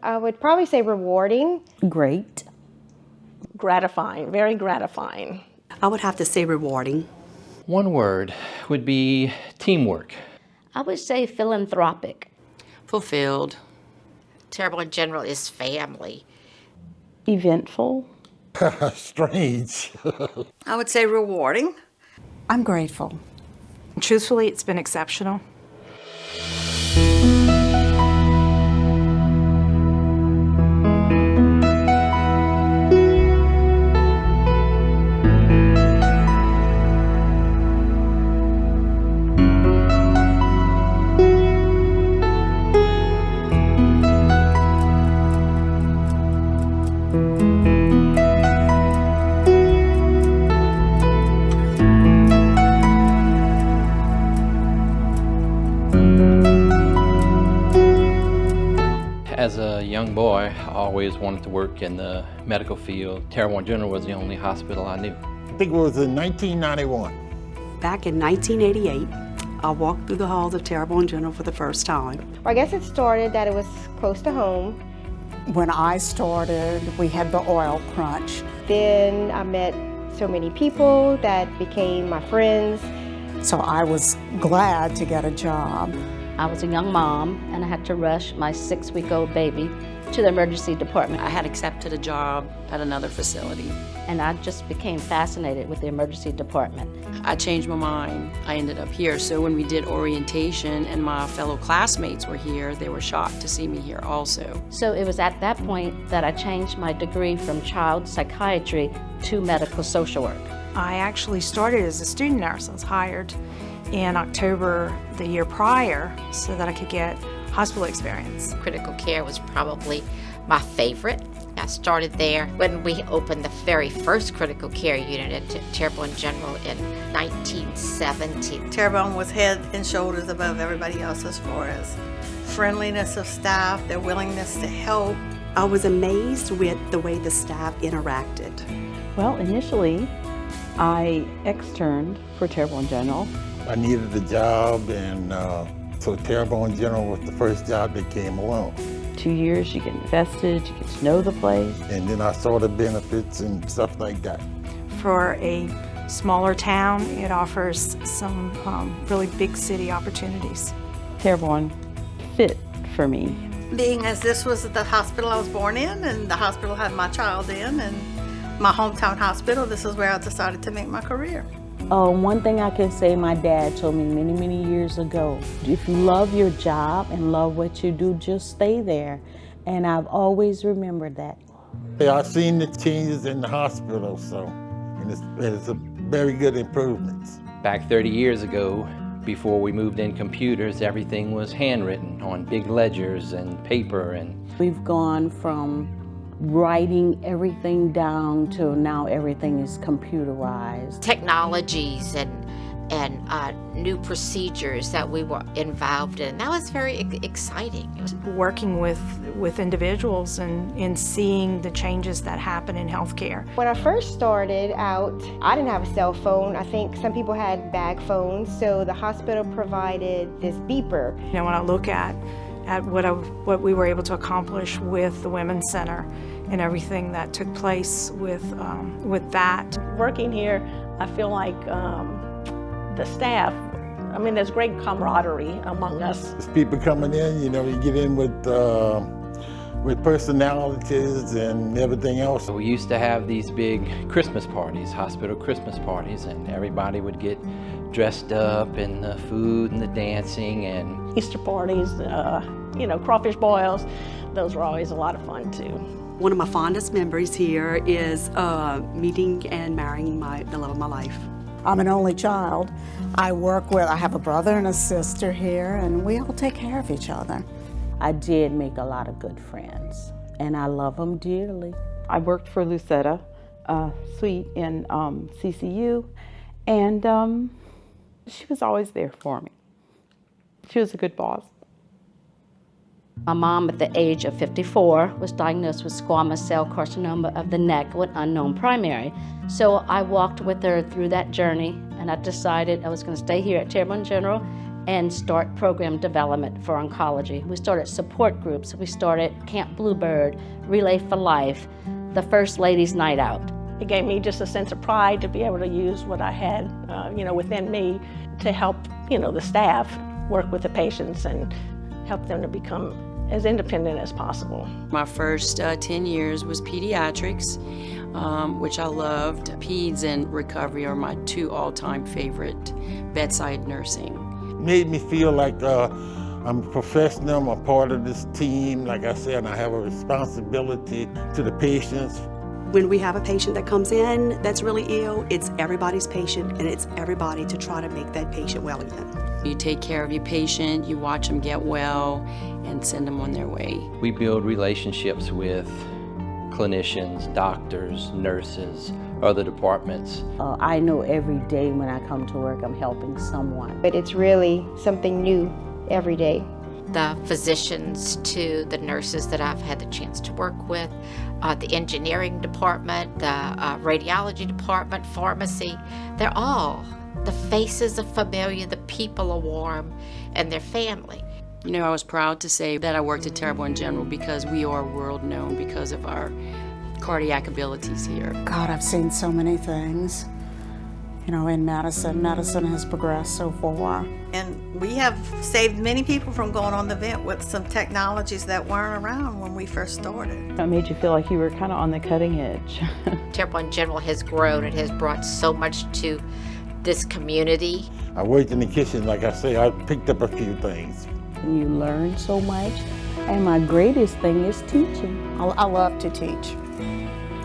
I would probably say rewarding. Great. Gratifying, very gratifying. I would have to say rewarding. One word would be teamwork. I would say philanthropic. Fulfilled. Terrebonne General is family. Eventful. Strange. I would say rewarding. I'm grateful. Truthfully, it's been exceptional. As a young boy, I always wanted to work in the medical field. Terrebonne General was the only hospital I knew. I think it was in 1991. Back in 1988, I walked through the halls of Terrebonne General for the first time. I guess it started that it was close to home. When I started, we had the oil crunch. Then I met so many people that became my friends. So I was glad to get a job. I was a young mom, and I had to rush my 6-week-old baby to the emergency department. I had accepted a job at another facility. And I just became fascinated with the emergency department. I changed my mind. I ended up here. So when we did orientation and my fellow classmates were here, they were shocked to see me here also. So it was at that point that I changed my degree from child psychiatry to medical social work. I actually started as a student nurse. I was hired in October the year prior so that I could get hospital experience. Critical care was probably my favorite. I started there when we opened the very first critical care unit at Terrebonne General in 1970. Terrebonne was head and shoulders above everybody else as far as friendliness of staff, their willingness to help. I was amazed with the way the staff interacted. Well, initially, I externed for Terrebonne General. I needed a job, and so Terrebonne General was the first job that came along. 2 years, you get invested, you get to know the place. And then I saw the benefits and stuff like that. For a smaller town, it offers some really big city opportunities. Terrebonne fit for me. Being as this was the hospital I was born in, and the hospital I had my child in, and my hometown hospital, this is where I decided to make my career. One thing I can say my dad told me many, many years ago, if you love your job and love what you do, just stay there. And I've always remembered that. Yeah, I've seen the changes in the hospital, so and it's a very good improvements. Back 30 years ago, before we moved in computers, everything was handwritten on big ledgers and paper. And we've gone from writing everything down to now everything is computerized. Technologies and new procedures that we were involved in. That was very exciting. Working with individuals and seeing the changes that happen in healthcare. When I first started out, I didn't have a cell phone. I think some people had bag phones, so the hospital provided this beeper. You know, when I look at what we were able to accomplish with the Women's Center and everything that took place with that. Working here, I feel like the staff, I mean, there's great camaraderie among us. There's people coming in, you know, you get in with personalities and everything else. so we used to have these big Christmas parties, hospital Christmas parties, and everybody would get dressed up, and the food and the dancing and Easter parties, crawfish boils, those were always a lot of fun too. One of my fondest memories here is meeting and marrying the love of my life. I'm an only child. I have a brother and a sister here, and we all take care of each other. I did make a lot of good friends, and I love them dearly. I worked for Lucetta Suite in CCU, and she was always there for me. She was a good boss. My mom, at the age of 54, was diagnosed with squamous cell carcinoma of the neck with unknown primary. So I walked with her through that journey, and I decided I was going to stay here at Terrebonne General and start program development for oncology. We started support groups. We started Camp Bluebird, Relay for Life, the First Ladies Night Out. It gave me just a sense of pride to be able to use what I had, within me to help, the staff work with the patients and help them to become as independent as possible. My first 10 years was pediatrics, which I loved. Peds and recovery are my two all-time favorite. Bedside nursing. Made me feel like I'm a professional, I'm a part of this team. Like I said, I have a responsibility to the patients. When we have a patient that comes in that's really ill, it's everybody's patient and it's everybody to try to make that patient well again. You take care of your patient, you watch them get well, and send them on their way. We build relationships with clinicians, doctors, nurses, other departments. I know every day when I come to work I'm helping someone. But it's really something new every day. The physicians to the nurses that I've had the chance to work with, the engineering department, the radiology department, pharmacy, they're all, the faces are familiar, the people are warm, and their family. I was proud to say that I worked at Terrebonne General because we are world known because of our cardiac abilities here. God, I've seen so many things. In Madison. Madison has progressed so far. And we have saved many people from going on the vent with some technologies that weren't around when we first started. It made you feel like you were kind of on the cutting edge. Terrebonne General has grown. It has brought so much to this community. I worked in the kitchen, like I say, I picked up a few things. You learn so much, and my greatest thing is teaching. I love to teach.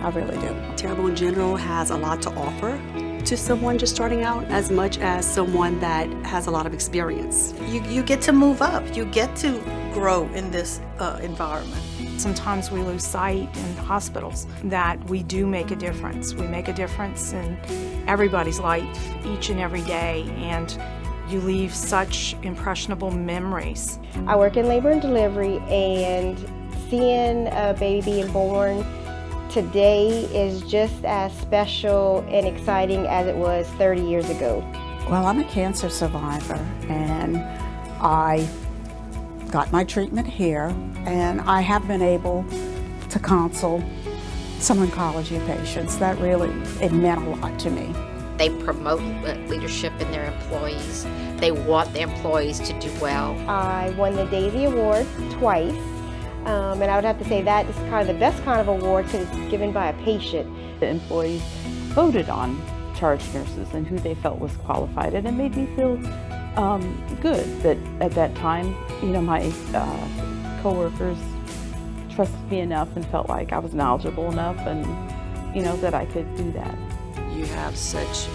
I really do. Terrebonne General has a lot to offer to someone just starting out as much as someone that has a lot of experience. You get to move up. You get to grow in this environment. Sometimes we lose sight in hospitals that we do make a difference. We make a difference in everybody's life each and every day, and you leave such impressionable memories. I work in labor and delivery, and seeing a baby being born today is just as special and exciting as it was 30 years ago. Well, I'm a cancer survivor, and I got my treatment here, and I have been able to counsel some oncology patients. That really, it meant a lot to me. They promote leadership in their employees. They want their employees to do well. I won the Daisy Award twice. And I would have to say that is kind of the best kind of award because it's given by a patient. The employees voted on charge nurses and who they felt was qualified, and it made me feel good that at that time, my coworkers trusted me enough and felt like I was knowledgeable enough and, that I could do that. You have such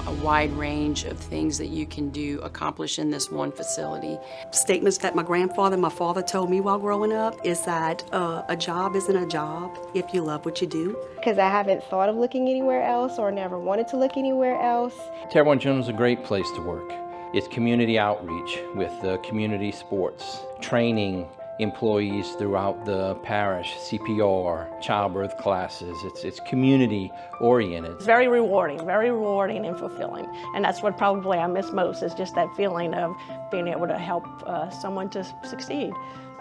a wide range of things that you can accomplish in this one facility. Statements that my grandfather and my father told me while growing up is that a job isn't a job if you love what you do. Because I haven't thought of looking anywhere else or never wanted to look anywhere else. Terrebonne General is a great place to work. It's community outreach with community sports, training employees throughout the parish, CPR, childbirth classes. It's community oriented. It's very rewarding and fulfilling. And that's what probably I miss most, is just that feeling of being able to help someone to succeed.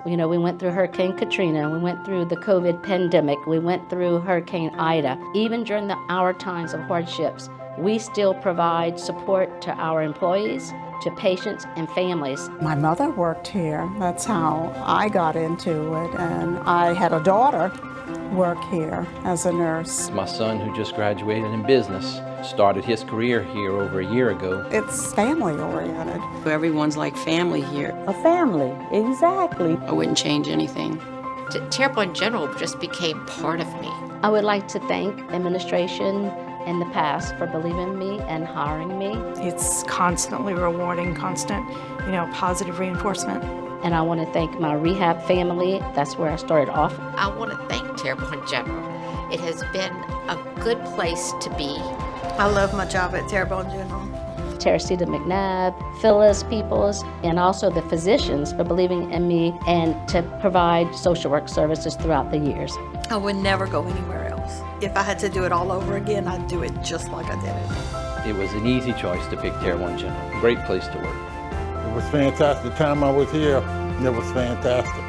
We went through Hurricane Katrina, we went through the COVID pandemic, we went through Hurricane Ida. Even during our times of hardships, we still provide support to our employees, to patients and families. My mother worked here. That's how I got into it. And I had a daughter work here as a nurse. My son, who just graduated in business, started his career here over a year ago. It's family oriented. Everyone's like family here. A family, exactly. I wouldn't change anything. Terrebonne General just became part of me. I would like to thank administration in the past for believing in me and hiring me. It's constantly rewarding, constant, positive reinforcement. And I want to thank my rehab family. That's where I started off. I want to thank Terrebonne General. It has been a good place to be. I love my job at Terrebonne General. Teresita McNabb, Phyllis Peoples, and also the physicians for believing in me and to provide social work services throughout the years. I would never go anywhere else. If I had to do it all over again, I'd do it just like I did it. It was an easy choice to pick Terrebonne General. Great place to work. was fantastic. The time I was here, it was fantastic.